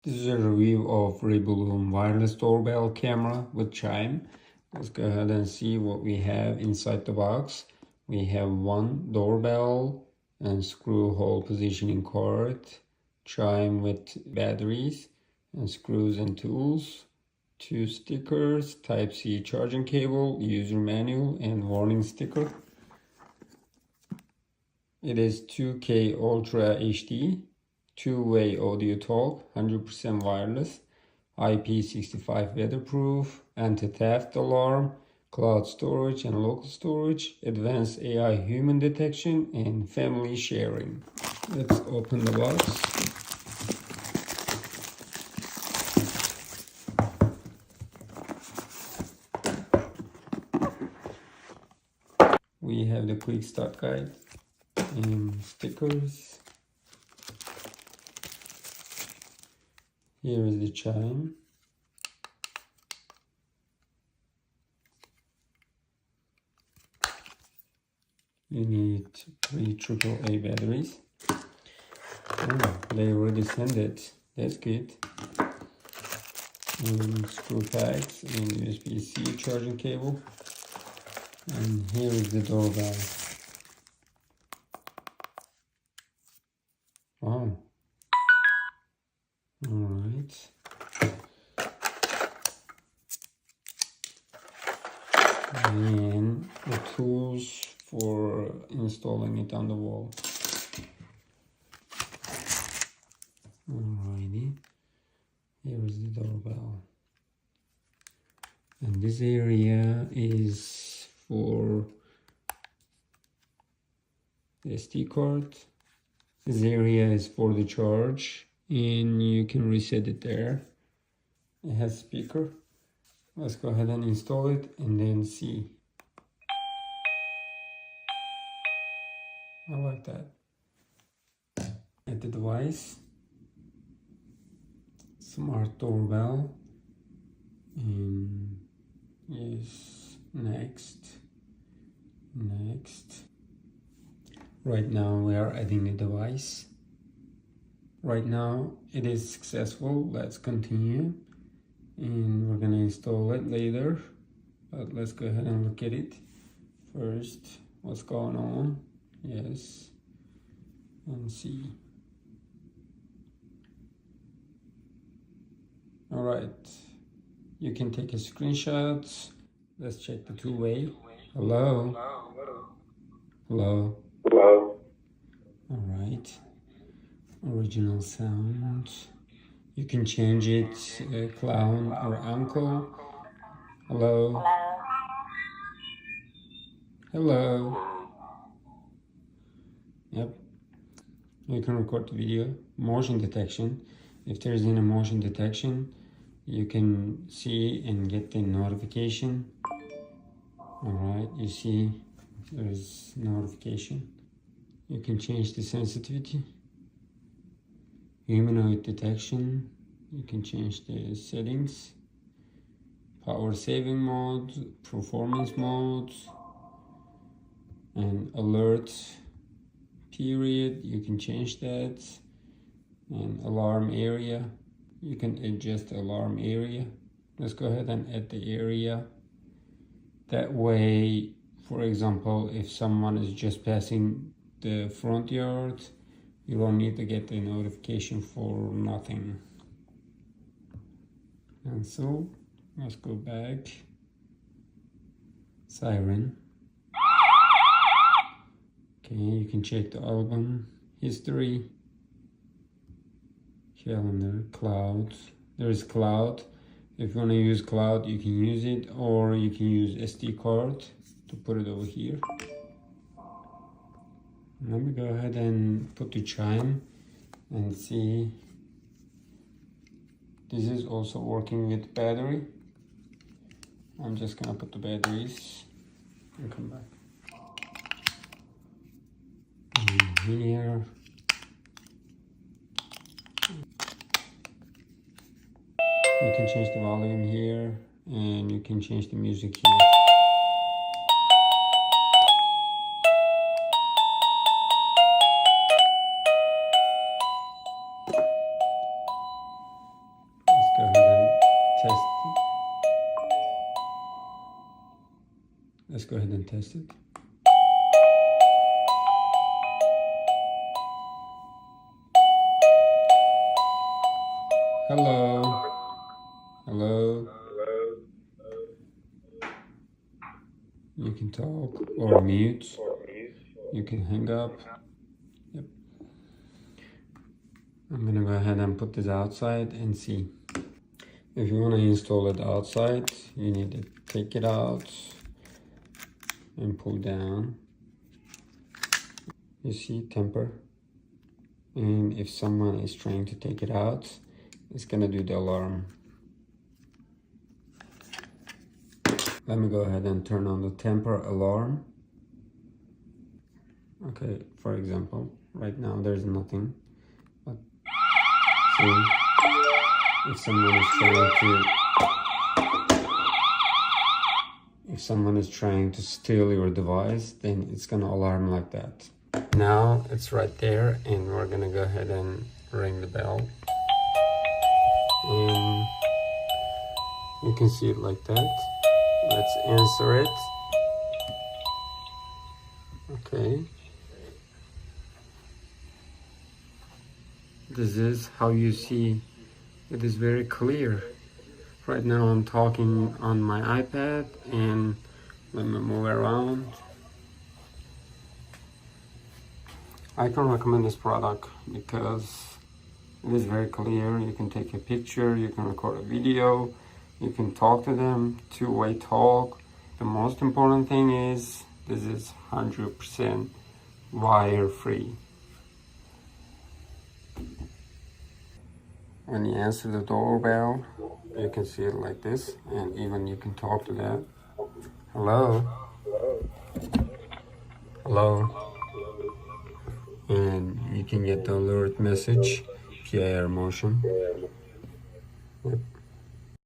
This is a review of Rebluum wireless doorbell camera with Chime. Let's go ahead and see what we have inside the box. We have one doorbell and screw hole positioning cord, Chime with batteries and screws and tools, two stickers, Type-C charging cable, user manual and warning sticker. It is 2K Ultra HD. Two-way audio talk, 100% wireless, IP65 weatherproof, anti-theft alarm, cloud storage and local storage, advanced AI human detection, and family sharing. Let's open the box. We have the quick start guide and stickers. Here is the Chime. You need 3 AAA batteries. Oh, they already sent it. That's good. And screw packs and USB-C charging cable. And here is the doorbell. Wow. Alright. And the tools for installing it on the wall. Alrighty. Here is the doorbell. And this area is for the SD card. This area is for the charge. And you can reset it there. It has speaker. Let's go ahead and install it and then see. I like that. At the device, smart doorbell, and yes, next. Right now we are adding the device. Right now it is successful. Let's continue and we're gonna install it later, but let's go ahead and look at it first. What's going on? Yes, and see. All right, you can take a screenshot. Let's check the two-way. Hello. Hello. All right. Original sound. You can change it, clown or uncle. Hello. Hello. Yep. You can record the video. Motion detection. If there is any motion detection, you can see and get the notification. Alright, you see there is notification. You can change the sensitivity. Humanoid detection, you can change the settings. Power saving mode, performance mode, and alert period, you can change that. And alarm area, you can adjust the alarm area. Let's go ahead and add the area. That way, for example, if someone is just passing the front yard, you don't need to get the notification for nothing. And so, let's go back. Siren. Okay, you can check the album history. Calendar, cloud. There is cloud. If you want to use cloud, you can use it, or you can use SD card to put it over here. Let me go ahead and put the Chime and see. This is also working with battery. I'm just gonna put the batteries and come back. And here. You can change the volume here and you can change the music here. test it. Let's go ahead and test it. Hello. Hello. You can talk or mute. You can hang up. Yep. I'm gonna go ahead and put this outside and see. If you want to install it outside, you need to take it out and pull down. You see temper, and if someone is trying to take it out, it's gonna do the alarm. Let me go ahead and turn on the temper alarm. Okay, for example, right now there's nothing, but see, if someone is trying to steal your device, then it's gonna alarm like that. Now it's right there, and we're gonna go ahead and ring the bell, and you can see it like that. Let's answer it. Okay. This is how you see it is very clear. Right now I'm talking on my iPad, and let me move around. I can recommend this product because it is very clear. You can take a picture, you can record a video, you can talk to them, two-way talk. The most important thing is this is 100% wire-free. When you answer the doorbell, you can see it like this, and even you can talk to that. Hello? Hello? And you can get the alert message via air motion. Yep.